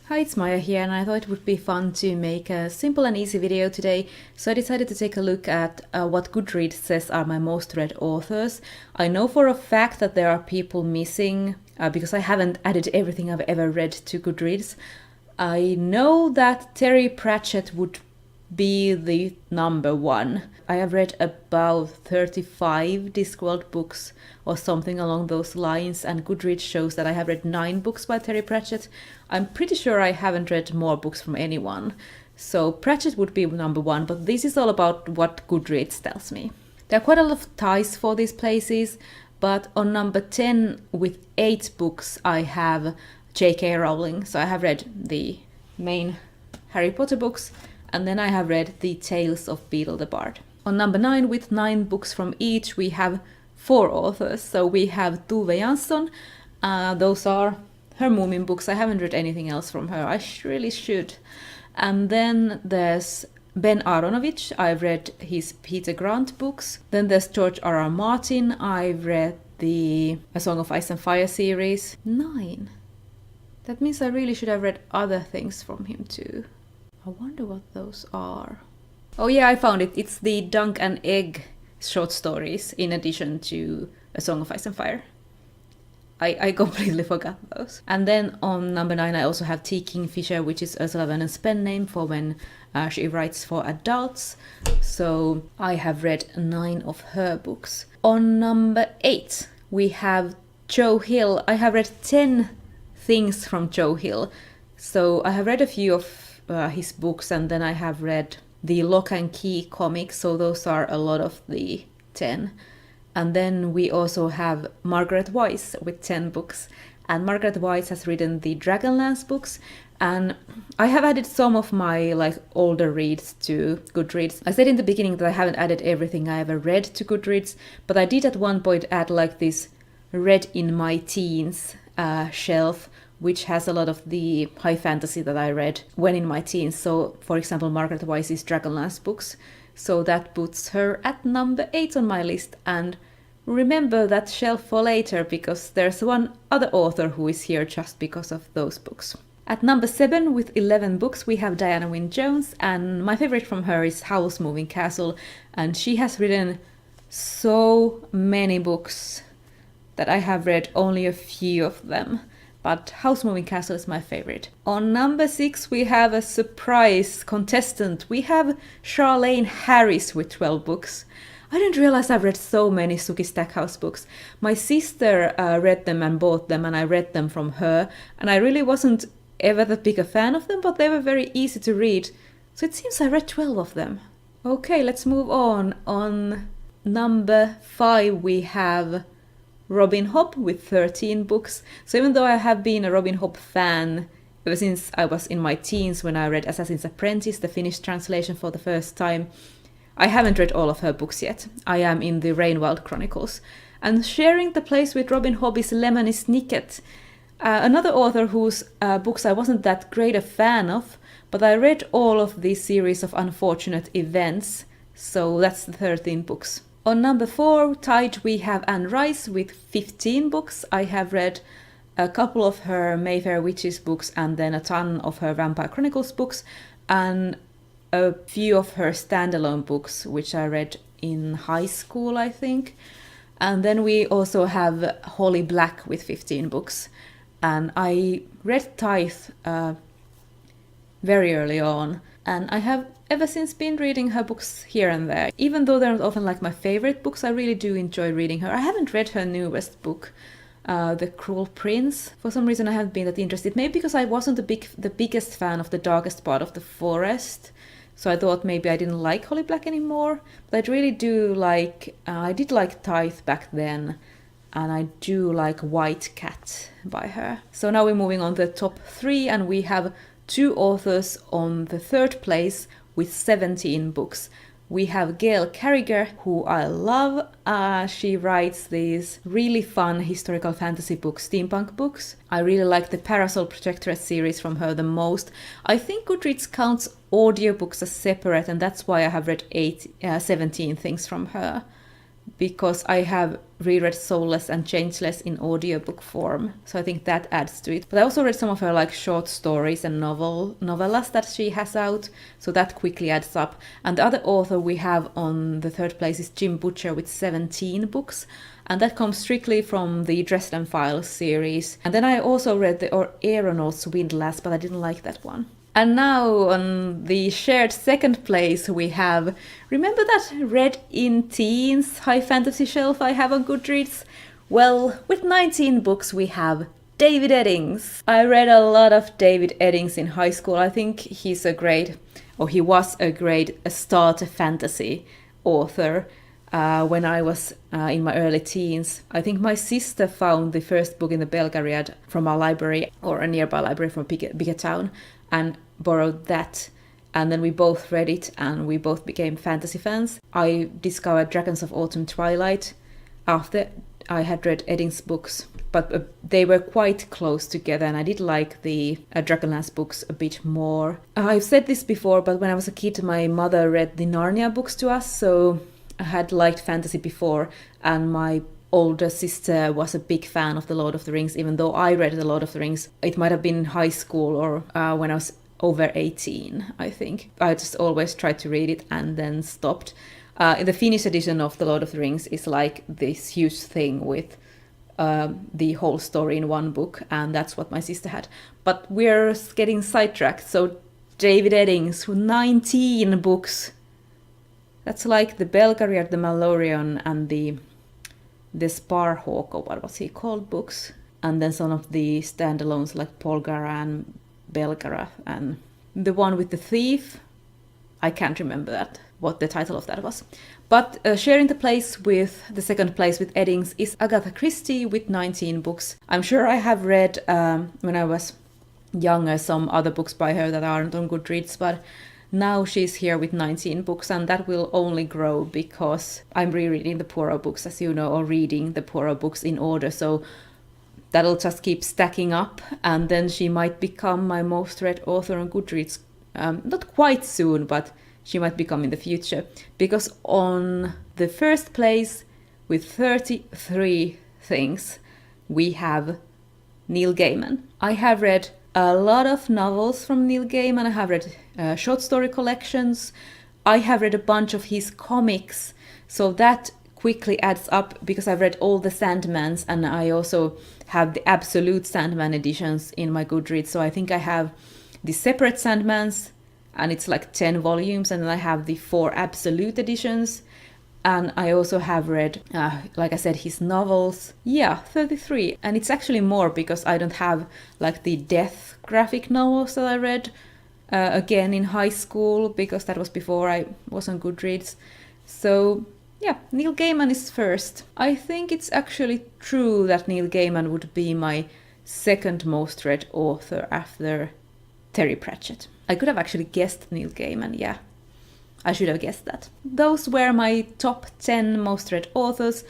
Hi, it's Maija here, and I thought it would be fun to make a simple and easy video today, so I decided to take a look at what Goodreads says are my most read authors. I know for a fact that there are people missing because I haven't added everything I've ever read to Goodreads. I know that Terry Pratchett would be the number one. I have read about 35 Discworld books or something along those lines, and Goodreads shows that I have read 9 books by Terry Pratchett. I'm pretty sure I haven't read more books from anyone. So Pratchett would be number one, but this is all about what Goodreads tells me. There are quite a lot of ties for these places, but on number 10 with 8 books I have J.K. Rowling. So I have read the main Harry Potter books, and then I have read the Tales of Beedle the Bard. On number 9 with 9 books from each we have 4 authors. So we have Tove Jansson. Those are her Moomin books. I haven't read anything else from her. I really should. And then there's Ben Aronovich. I've read his Peter Grant books. Then there's George R.R. Martin. I've read the A Song of Ice and Fire series. 9. That means I really should have read other things from him too. I wonder what those are. Oh yeah, I found it. It's the Dunk and Egg short stories in addition to A Song of Ice and Fire. I completely forgot those. And then on number 9 I also have T. Kingfisher, which is Ursula Vernon's pen name for when she writes for adults. So I have read 9 of her books. On number 8 we have Joe Hill. I have read 10 things from Joe Hill. So I have read a few of his books, and then I have read the Lock and Key comics, so those are a lot of the 10. And then we also have Margaret Weiss with 10 books. And Margaret Weiss has written the Dragonlance books. And I have added some of my older reads to Goodreads. I said in the beginning that I haven't added everything I ever read to Goodreads, but I did at one point add this read in my teens shelf, which has a lot of the high fantasy that I read when in my teens. So, for example, Margaret Weiss's Dragonlance books. So that puts her at number 8 on my list. And remember that shelf for later, because there's one other author who is here just because of those books. At number 7 with 11 books we have Diana Wynne Jones, and my favorite from her is Howl's Moving Castle, and she has written so many books that I have read only a few of them. But Howl's Moving Castle is my favorite. On number 6 we have a surprise contestant. We have Charlene Harris with 12 books. I didn't realize I've read so many Suki Stackhouse books. My sister read them and bought them, and I read them from her. And I really wasn't ever that big a fan of them, but they were very easy to read. So it seems I read 12 of them. Okay, let's move on. On number 5 we have Robin Hobb with 13 books. So even though I have been a Robin Hobb fan ever since I was in my teens when I read Assassin's Apprentice, the Finnish translation, for the first time, I haven't read all of her books yet. I am in the Rainwild Chronicles. And sharing the place with Robin Hobb is Lemony Snicket, another author whose books I wasn't that great a fan of, but I read all of the series of Unfortunate Events, so that's the 13 books. On number 4, tied, we have Anne Rice with 15 books. I have read a couple of her Mayfair Witches books, and then a ton of her Vampire Chronicles books, and a few of her standalone books, which I read in high school, I think. And then we also have Holly Black with 15 books. And I read Tithe very early on, and I have ever since been reading her books here and there. Even though they're not often my favorite books, I really do enjoy reading her. I haven't read her newest book, The Cruel Prince. For some reason I haven't been that interested. Maybe because I wasn't the biggest fan of The Darkest Part of the Forest. So I thought maybe I didn't like Holly Black anymore. But I really do I did like Tithe back then. And I do like White Cat by her. So now we're moving on to the top 3, and we have 2 authors on the 3rd place with 17 books. We have Gail Carriger, who I love. She writes these really fun historical fantasy books, steampunk books. I really like the Parasol Protectorate series from her the most. I think Goodreads counts audiobooks as separate, and that's why I have read 17 things from her. because I have reread Soulless and Changeless in audiobook form, so I think that adds to it. But I also read some of her like short stories and novellas that she has out, so that quickly adds up. And the other author we have on the third place is Jim Butcher with 17 books, and that comes strictly from the Dresden Files series. And then I also read the Aeronauts Windlass, but I didn't like that one. And now on the shared second place we have, remember that Read in Teens high fantasy shelf I have on Goodreads? Well, with 19 books we have David Eddings. I read a lot of David Eddings in high school. I think he was a great starter fantasy author when I was in my early teens. I think my sister found the first book in the Belgariad from our library, or a nearby library from a bigger town, and borrowed that, and then we both read it and we both became fantasy fans. I discovered Dragons of Autumn Twilight after I had read Eddings' books, but they were quite close together, and I did like the Dragonlance books a bit more. I've said this before, but when I was a kid my mother read the Narnia books to us, so I had liked fantasy before, and my older sister was a big fan of The Lord of the Rings, even though I read The Lord of the Rings. It might have been in high school or when I was over 18, I think. I just always tried to read it and then stopped. The Finnish edition of The Lord of the Rings is like this huge thing with the whole story in one book, and that's what my sister had. But we're getting sidetracked, so David Eddings, 19 books. That's like the Belgariad, the Malloreon, and the Sparhawk, or what was he called, books. And then some of the standalones like Polgaran, Belgarath, and the one with the thief. I can't remember what the title of that was. But sharing the place with the second place with Eddings is Agatha Christie with 19 books. I'm sure I have read when I was younger some other books by her that aren't on Goodreads, but now she's here with 19 books, and that will only grow because I'm rereading the Poirot books, as you know, or reading the Poirot books in order, so that'll just keep stacking up, and then she might become my most read author on Goodreads. Not quite soon, but she might become in the future, because on the first place with 33 things we have Neil Gaiman. I have read a lot of novels from Neil Gaiman. I have read short story collections. I have read a bunch of his comics, so that quickly adds up because I've read all the Sandmans, and I also have the Absolute Sandman editions in my Goodreads. So I think I have the separate Sandmans, and it's like 10 volumes, and then I have the 4 Absolute editions. And I also have read, like I said, his novels. Yeah, 33. And it's actually more because I don't have like the death graphic novels that I read again in high school, because that was before I was on Goodreads. So yeah, Neil Gaiman is first. I think it's actually true that Neil Gaiman would be my second most read author after Terry Pratchett. I could have actually guessed Neil Gaiman, yeah. I should have guessed that. Those were my top 10 most read authors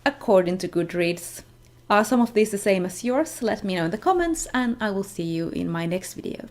according to Goodreads. Are some of these the same as yours? Let me know in the comments, and I will see you in my next video.